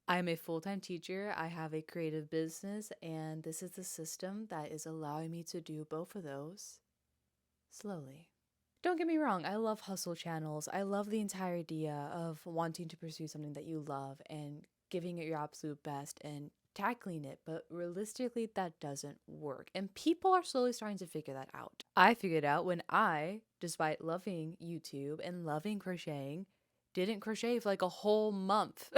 I'm a full-time teacher. I have a creative business, and this is the system that is allowing me to do both of those slowly. Don't get me wrong, I love hustle channels. I love the entire idea of wanting to pursue something that you love and giving it your absolute best and tackling it, but realistically, that doesn't work. And people are slowly starting to figure that out. I figured out when I, despite loving YouTube and loving crocheting, didn't crochet for like a whole month.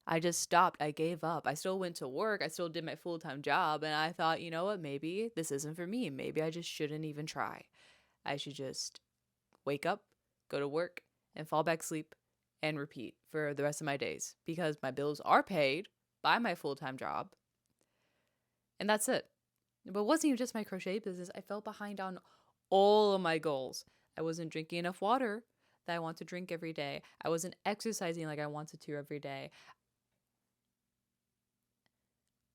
I just stopped. I gave up. I still went to work. I still did my full time job. And I thought, you know what? Maybe this isn't for me. Maybe I just shouldn't even try. I should just wake up, go to work, and fall back asleep and repeat for the rest of my days because my bills are paid by my full time job. And that's it. But it wasn't even just my crochet business. I fell behind on all of my goals. I wasn't drinking enough water that I want to drink every day. I wasn't exercising like I wanted to every day.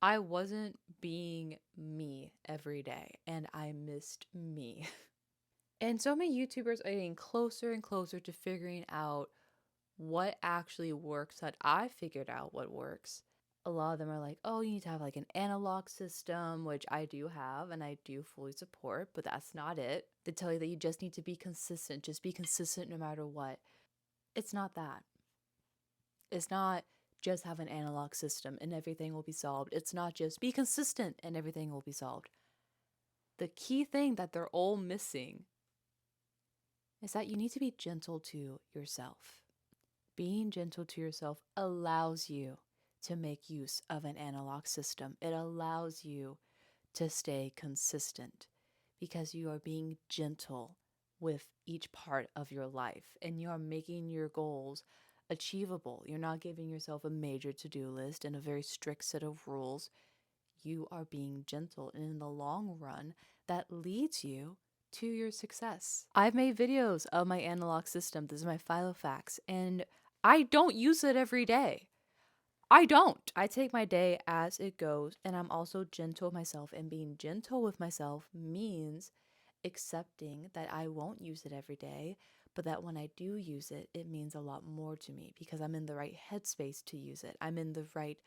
I wasn't being me every day, and I missed me. And so many YouTubers are getting closer and closer to figuring out what actually works, that I figured out what works. A lot of them are like, oh, you need to have like an analog system, which I do have and I do fully support, but that's not it. They tell you that you just need to be consistent, just be consistent no matter what. It's not that. It's not just have an analog system and everything will be solved. It's not just be consistent and everything will be solved. The key thing that they're all missing is that you need to be gentle to yourself. Being gentle to yourself allows you to make use of an analog system. It allows you to stay consistent because you are being gentle with each part of your life and you are making your goals achievable. You're not giving yourself a major to-do list and a very strict set of rules. You are being gentle, and in the long run, that leads you to your success. I've made videos of my analog system. This is my Filofax, and I don't use it every day. I don't. I take my day as it goes, and I'm also gentle with myself. And being gentle with myself means accepting that I won't use it every day, but that when I do use it, it means a lot more to me because I'm in the right headspace to use it. I'm in the right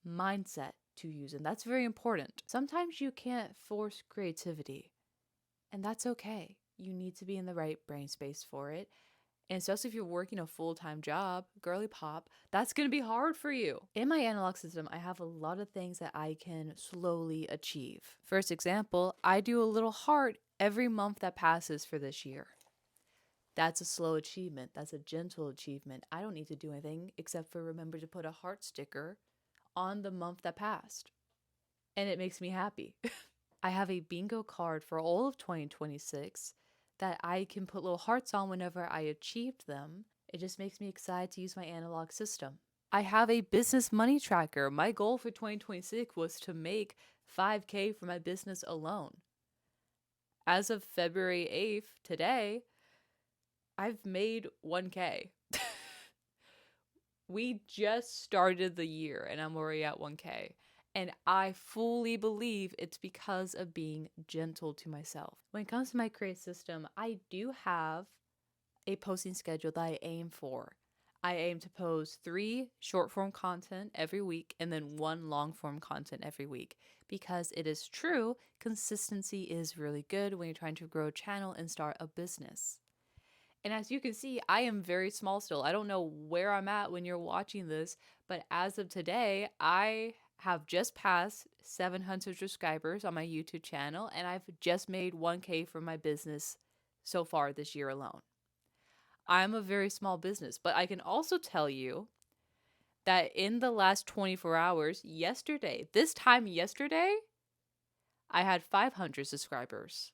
mindset to use it. And that's very important. Sometimes you can't force creativity, and that's okay. You need to be in the right brain space for it. And especially if you're working a full time job, girly pop, that's going to be hard for you. In my analog system, I have a lot of things that I can slowly achieve. First example, I do a little heart every month that passes for this year. That's a slow achievement. That's a gentle achievement. I don't need to do anything except for remember to put a heart sticker on the month that passed. And it makes me happy. I have a bingo card for all of 2026 that I can put little hearts on whenever I achieved them. It just makes me excited to use my analog system. I have a business money tracker. My goal for 2026 was to make 5K for my business alone. As of February 8th, today, I've made 1K. We just started the year and I'm already at 1K. And I fully believe it's because of being gentle to myself. When it comes to my creative system, I do have a posting schedule that I aim for. I aim to post 3 short form content every week and then 1 long form content every week because it is true, consistency is really good when you're trying to grow a channel and start a business. And as you can see, I am very small still. I don't know where I'm at when you're watching this, but as of today, I have just passed 700 subscribers on my YouTube channel, and I've just made 1K for my business so far this year alone. I'm a very small business, but I can also tell you that in the last 24 hours, this time yesterday, I had 500 subscribers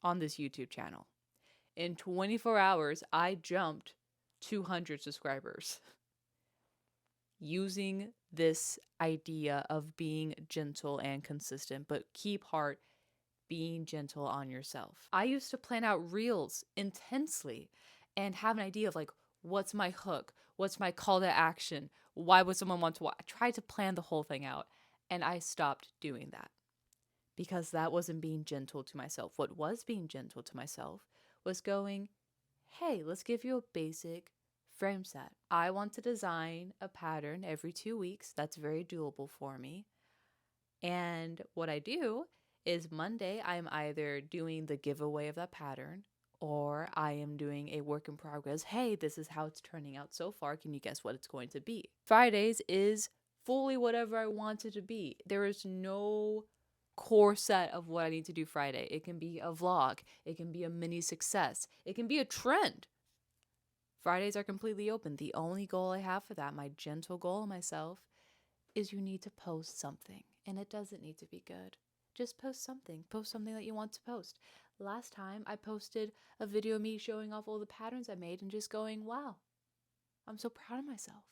on this YouTube channel. In 24 hours, I jumped 200 subscribers using this idea of being gentle and consistent, but keep heart being gentle on yourself. I used to plan out reels intensely and have an idea of like, what's my hook? What's my call to action? Why would someone want to watch? I tried to plan the whole thing out and I stopped doing that because that wasn't being gentle to myself. What was being gentle to myself was going, hey, let's give you a basic frame set. I want to design a pattern every 2 weeks. That's very doable for me. And what I do is Monday, I'm either doing the giveaway of that pattern or I am doing a work in progress. Hey, this is how it's turning out so far. Can you guess what it's going to be? Fridays is fully whatever I want it to be. There is no core set of what I need to do Friday. It can be a vlog, it can be a mini success, it can be a trend. Fridays are completely open. The only goal I have for that, my gentle goal of myself, is you need to post something. And it doesn't need to be good. Just post something. Post something that you want to post. Last time I posted a video of me showing off all the patterns I made and just going, wow, I'm so proud of myself.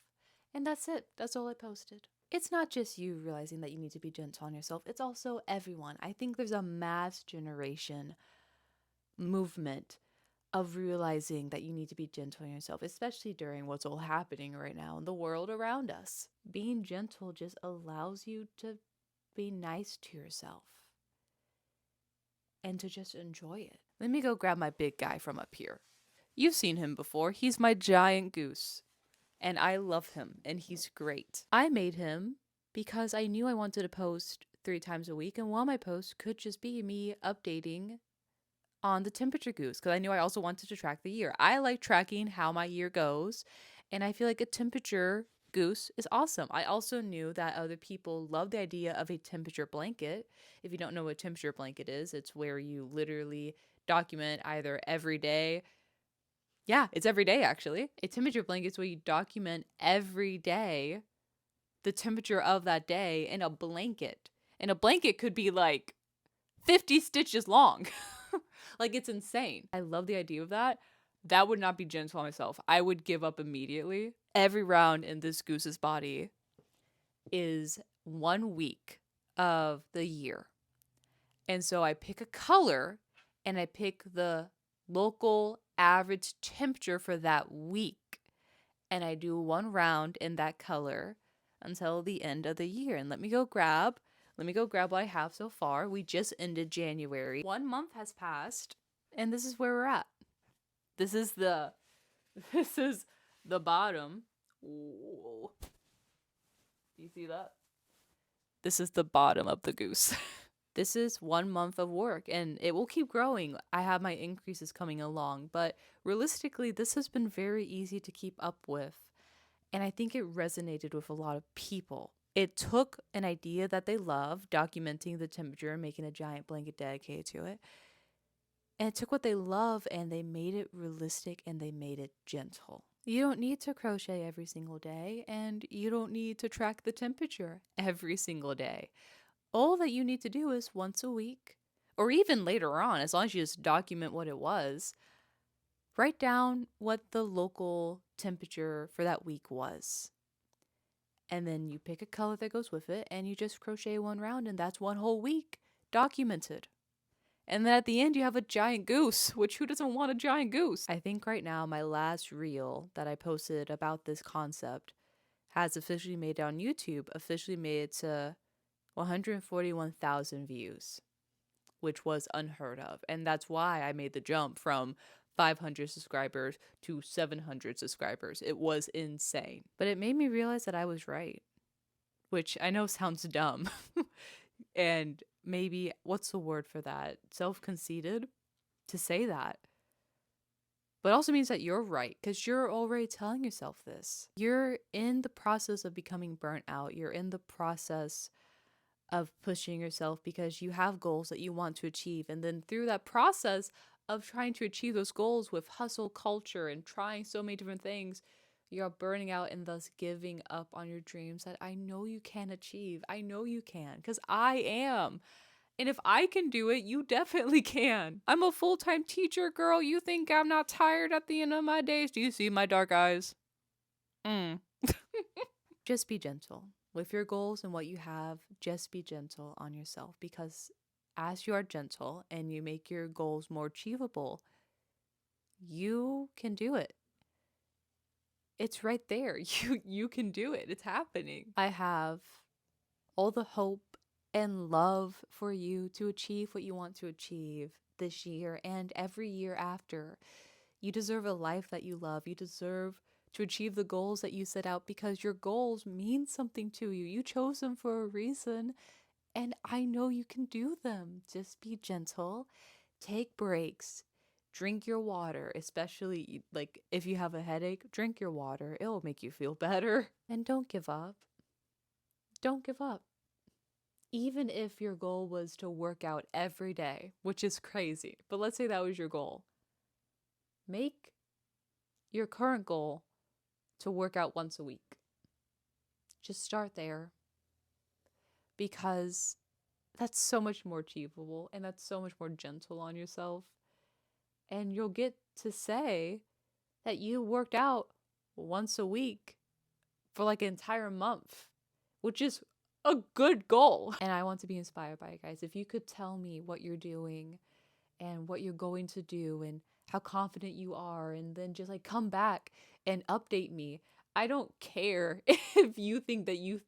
And that's it. That's all I posted. It's not just you realizing that you need to be gentle on yourself. It's also everyone. I think there's a mass generation movement of realizing that you need to be gentle on yourself, especially during what's all happening right now in the world around us. Being gentle just allows you to be nice to yourself and to just enjoy it. Let me go grab my big guy from up here. You've seen him before. He's my giant goose, and I love him, and he's great. I made him because I knew I wanted to post 3 times a week, and one of my posts could just be me updating on the temperature goose because I knew I also wanted to track the year. I like tracking how my year goes, and I feel like a temperature goose is awesome. I also knew that other people love the idea of a temperature blanket. If you don't know what a temperature blanket is, it's where you literally document either every day. Yeah, it's every day actually. A temperature blanket is where you document every day the temperature of that day in a blanket. And a blanket could be like 50 stitches long. Like, it's insane. I love the idea of that. That would not be gentle on myself. I would give up immediately. Every round in this goose's body is 1 week of the year. And so I pick a color and I pick the local average temperature for that week. And I do 1 round in that color until the end of the year. And let me go grab what I have so far. We just ended January. 1 month has passed, and this is where we're at. This is the bottom. Ooh. You see that? This is the bottom of the goose. This is 1 month of work, and it will keep growing. I have my increases coming along, but realistically, this has been very easy to keep up with. And I think it resonated with a lot of people. It took an idea that they love, documenting the temperature and making a giant blanket dedicated to it. And it took what they love and they made it realistic and they made it gentle. You don't need to crochet every single day, and you don't need to track the temperature every single day. All that you need to do is once a week, or even later on, as long as you just document what it was, write down what the local temperature for that week was. And then you pick a color that goes with it and you just crochet 1 round, and that's 1 whole week documented. And then at the end you have a giant goose, which who doesn't want a giant goose? I think right now my last reel that I posted about this concept has officially made it on YouTube, officially made it to 141,000 views, which was unheard of. And that's why I made the jump from 500 subscribers to 700 subscribers. It was insane. But it made me realize that I was right, which I know sounds dumb. And maybe, what's the word for that? Self-conceited to say that. But also means that you're right, because you're already telling yourself this. You're in the process of becoming burnt out. You're in the process of pushing yourself because you have goals that you want to achieve. And then through that process of trying to achieve those goals with hustle culture and trying so many different things, you're burning out and thus giving up on your dreams that I know you can achieve. I know you can, because I am. And if I can do it, you definitely can. I'm a full-time teacher, girl. You think I'm not tired at the end of my days? Do you see my dark eyes? Just be gentle with your goals and what you have. Just be gentle on yourself, because as you are gentle and you make your goals more achievable, you can do it. It's right there. You can do it. It's happening. I have all the hope and love for you to achieve what you want to achieve this year and every year after. You deserve a life that you love. You deserve to achieve the goals that you set out, because your goals mean something to you. You chose them for a reason, and I know you can do them. Just be gentle, take breaks, drink your water, especially like if you have a headache, drink your water. It'll make you feel better. And don't give up. Don't give up. Even if your goal was to work out every day, which is crazy, but let's say that was your goal, make your current goal to work out once a week. Just start there, because that's so much more achievable and that's so much more gentle on yourself. And you'll get to say that you worked out once a week for like an entire month, which is a good goal. And I want to be inspired by it, guys. If you could tell me what you're doing and what you're going to do and how confident you are, and then just like come back and update me. I don't care if you think that you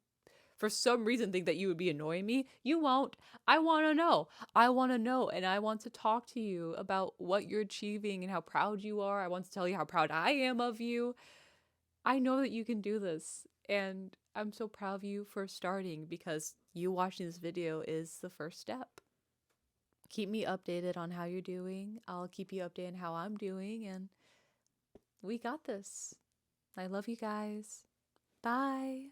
for some reason think that you would be annoying me. You won't. I want to know. I want to know, and I want to talk to you about what you're achieving and how proud you are. I want to tell you how proud I am of you. I know that you can do this, and I'm so proud of you for starting, because you watching this video is the first step. Keep me updated on how you're doing. I'll keep you updated on how I'm doing, and we got this. I love you guys. Bye.